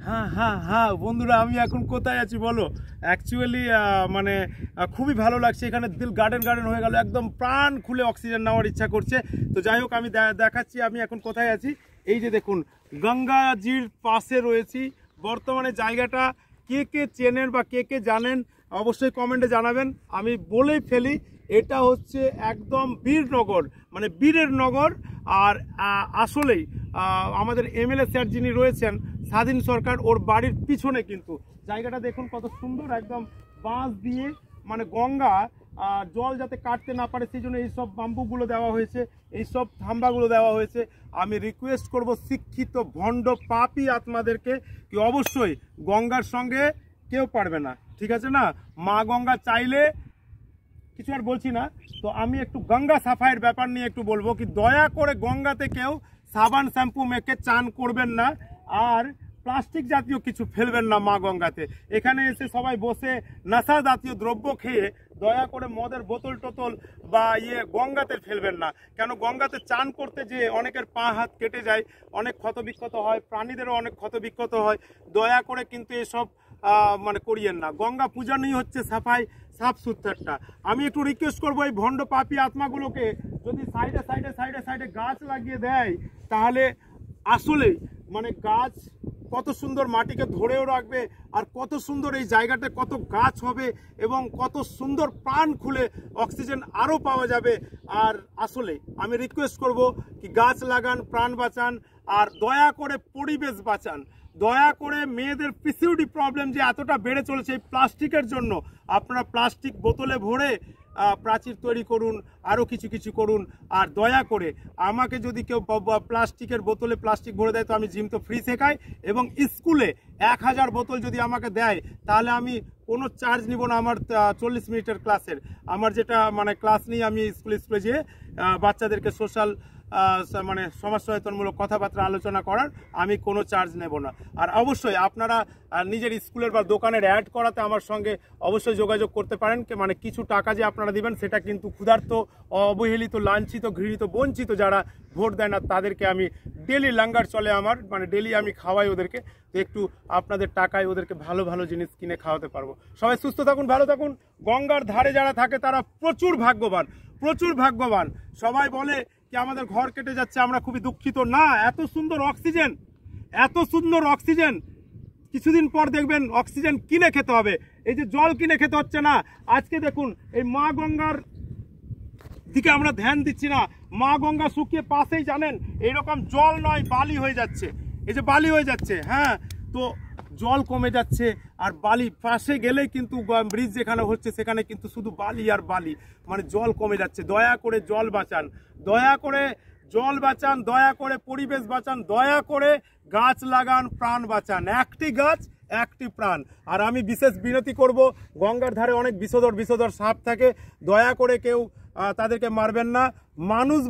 হ্যাঁ হ্যাঁ হ্যাঁ বন্ধুরা, আমি এখন কোথায় আছি বলো? অ্যাকচুয়ালি মানে খুবই ভালো লাগছে এখানে। দিল গার্ডেন গার্ডেন হয়ে গেল, একদম প্রাণ খুলে অক্সিজেন নেওয়ার ইচ্ছা করছে। তো যাই হোক, আমি দেখাচ্ছি আমি এখন কোথায় আছি। এই যে দেখুন, গঙ্গাজির পাশে রয়েছি বর্তমানে। জায়গাটা কে কে চেনেন বা কে কে জানেন অবশ্যই কমেন্টে জানাবেন। আমি বলেই ফেলি, এটা হচ্ছে একদম বীরনগর, মানে বীরের নগর। আর আসলেই আমাদের এমএলএ স্যার যিনি রয়েছেন স্বাধীন সরকার, ওর বাড়ির পিছনে কিন্তু জায়গাটা দেখুন কত সুন্দর, একদম বাঁশ দিয়ে, মানে গঙ্গা জল যাতে কাটতে না পারে সেই জন্য এইসব বাম্বুগুলো দেওয়া হয়েছে, এইসব থাম্বাগুলো দেওয়া হয়েছে। আমি রিকোয়েস্ট করব শিক্ষিত ভণ্ড পাপী আত্মাদেরকে কি অবশ্যই গঙ্গার সঙ্গে কেউ পারবে না, ঠিক আছে না? মা গঙ্গা চাইলে কিছু আর বলছি না। তো আমি একটু গঙ্গা সাফাইয়ের ব্যাপার নিয়ে একটু বলবো কি দয়া করে গঙ্গাতে কেউ সাবান শ্যাম্পু মেখে চান করবেন না, আর প্লাস্টিক জাতীয় কিছু ফেলবেন না মা গঙ্গাতে। এখানে এসে সবাই বসে নেশা জাতীয় দ্রব্য খেয়ে দয়া করে মদের বোতল টোতল বা গঙ্গাতে ফেলবেন না। কেন গঙ্গাতে চান করতে যে অনেকের পা হাত কেটে যায়, অনেক ক্ষত বিক্ষত হয়, প্রাণীদেরও অনেক ক্ষত বিক্ষত হয়। দয়া করে কিন্তু এসব মানে করিয়েন না। গঙ্গা পূজা নিয়ে হচ্ছে সাফাই, সাফ সুতরাটা। আমি একটু রিকোয়েস্ট করবো এই ভণ্ড পাপী আত্মাগুলোকে যদি সাইডে সাইডে সাইডে সাইডে গাছ লাগিয়ে দেয়, তাহলে আসলেই মানে গাছ কত সুন্দর মাটিকে ধরেও রাখবে, আর কত সুন্দর এই জায়গাটা কত গাছ হবে এবং কত সুন্দর প্রাণ খুলে অক্সিজেন আরও পাওয়া যাবে। আর আসলে আমি রিকোয়েস্ট করব কি গাছ লাগান, প্রাণ বাঁচান, আর দয়া করে পরিবেশ বাঁচান। দয়া করে মেয়েদের পিসিওডি প্রবলেম যে এতটা বেড়ে চলেছে এই প্লাস্টিকের জন্য, আপনারা প্লাস্টিক বোতলে ভরে প্রাচীর তৈরি করুন, আরও কিছু কিছু করুন। আর দয়া করে আমাকে যদি কেউ প্লাস্টিকের বোতলে প্লাস্টিক ভরে দেয়, তো আমি জিম তো ফ্রি শেখাই, এবং স্কুলে 1000 বোতল যদি আমাকে দেয় তাহলে আমি কোনো চার্জ নিব না। আমার 40 মিনিটের ক্লাসের, আমার যেটা মানে ক্লাস নিয়ে আমি স্কুলে যেয়ে বাচ্চাদেরকে সোশ্যাল মানে সমাজ সচেতনমূলক কথাবার্তা আলোচনা করার আমি কোনো চার্জ নেব না। আর অবশ্যই আপনারা নিজের স্কুলের বা দোকানের অ্যাড করাতে আমার সঙ্গে অবশ্যই যোগাযোগ করতে পারেন। মানে কিছু টাকা যে আপনারা দিবেন সেটা কিন্তু ক্ষুধার্ত, অবহেলিত, লাঞ্ছিত, ঘৃণিত, বঞ্চিত যারা ভোট দেয় না তাদেরকে আমি ডেলি লাঙ্গার চলে আমার, মানে ডেলি আমি খাওয়াই ওদেরকে। তো একটু আপনাদের টাকায় ওদেরকে ভালো ভালো জিনিস কিনে খাওয়াতে পারবো। সবাই সুস্থ থাকুন, ভালো থাকুন। গঙ্গার ধারে যারা থাকে তারা প্রচুর ভাগ্যবান, প্রচুর ভাগ্যবান। সবাই বলে কি আমাদের ঘর কেটে যাচ্ছে, আমরা খুবই দুঃখিত। না, এত সুন্দর অক্সিজেন, এত সুন্দর অক্সিজেন, কিছুদিন পর দেখবেন অক্সিজেন কিনে খেতে হবে। এই যে জল কিনে খেতে হচ্ছে না। আজকে দেখুন এই মা গঙ্গার দিকে আমরা ধ্যান দিচ্ছি না। মা গঙ্গা শুকিয়ে পাশেই জানেন এইরকম জল নয় বালি হয়ে যাচ্ছে, এই যে বালি হয়ে যাচ্ছে। হ্যাঁ, তো জল কমে যাচ্ছে, আর বালি পাশে গেলেই কিন্তু ব্রিজ যেখানে হচ্ছে সেখানে কিন্তু শুধু বালি আর বালি, মানে জল কমে যাচ্ছে। দয়া করে জল বাঁচান, দয়া করে জল বাঁচান, দয়া করে পরিবেশ বাঁচান, দয়া করে গাছ লাগান, প্রাণ বাঁচান। একটি গাছ একটি প্রাণ। আর আমি বিশেষ বিনতি করব, গঙ্গার ধারে অনেক বিষধর সাপ থাকে, দয়া করে কেউ তাদেরকে মারবেন না। মানুষ